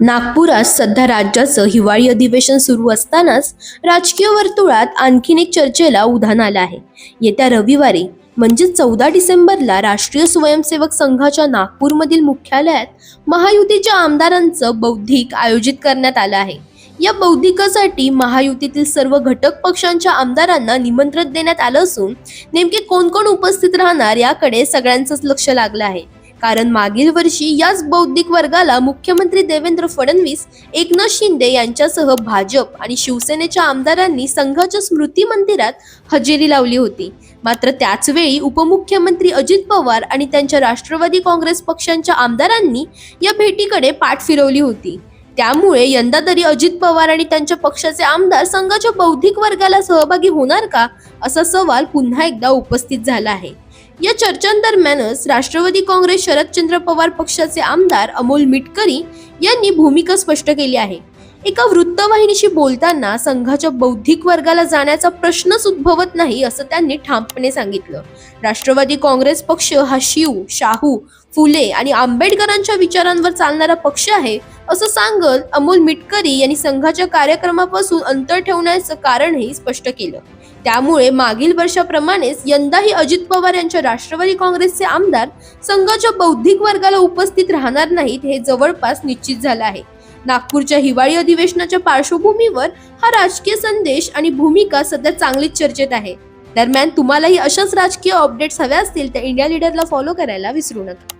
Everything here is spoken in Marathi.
नागपुरात सध्या राज्याचं हिवाळी अधिवेशन सुरू असतानाच राजकीय वर्तुळात आणखीन एक चर्चेला उधाण आलं आहे. येत्या रविवारी म्हणजे 14 डिसेंबरला राष्ट्रीय स्वयंसेवक संघाच्या नागपूरमधील मुख्यालयात महायुतीच्या आमदारांचं बौद्धिक आयोजित करण्यात आलं आहे. या बौद्धिकासाठी महायुतीतील सर्व घटक पक्षांच्या आमदारांना निमंत्रण देण्यात आलं असून नेमके कोण कोण उपस्थित राहणार याकडे सगळ्यांचंच लक्ष लागलं आहे. कारण मागील वर्षी याच बौद्धिक वर्गाला मुख्यमंत्री देवेंद्र फडणवीस, एकनाथ शिंदे यांच्यासह भाजप आणि शिवसेनेच्या आमदारांनी संघाच्या स्मृती मंदिरात हजेरी लावली होती. मात्र त्याच वेळी उपमुख्यमंत्री अजित पवार आणि त्यांच्या राष्ट्रवादी काँग्रेस पक्षांच्या आमदारांनी या भेटीकडे पाठ फिरवली होती. त्यामुळे यंदा तरी अजित पवार आणि त्यांच्या पक्षाचे आमदार संघाच्या बौद्धिक वर्गाला सहभागी होणार का, असा सवाल पुन्हा एकदा उपस्थित झाला आहे. या चर्चांदरम्यानच राष्ट्रवादी काँग्रेस शरदचंद्र पवार पक्षाचे आमदार अमोल मिटकरी यांनी भूमिका स्पष्ट केली आहे. एका वृत्तवाहिनीशी बोलताना संघाच्या बौद्धिक वर्गाला जाण्याचा प्रश्नच उद्भवत नाही, असं त्यांनी ठामपणे सांगितलं. राष्ट्रवादी काँग्रेस पक्ष हा शिव, शाहू, फुले आणि आंबेडकरांच्या विचारांवर चालणारा पक्ष आहे, असं सांगत अमोल मिटकरी यांनी संघाच्या कार्यक्रमापासून अंतर ठेवण्याचं कारणही स्पष्ट केलं. त्यामुळे मागील वर्षाप्रमाणेच यंदाही अजित पवार यांच्या राष्ट्रवादी काँग्रेसचे आमदार संघाच्या बौद्धिक वर्गाला उपस्थित राहणार नाहीत, हे जवळपास निश्चित झालं आहे. नागपूरच्या हिवाळी अधिवेशनाच्या पार्श्वभूमीवर हा राजकीय संदेश आणि भूमिका सध्या चांगलीच चर्चेत आहे. दरम्यान तुम्हालाही अशाच राजकीय अपडेट्स हव्या असतील तर इंडिया लीडरला फॉलो करायला विसरू नका.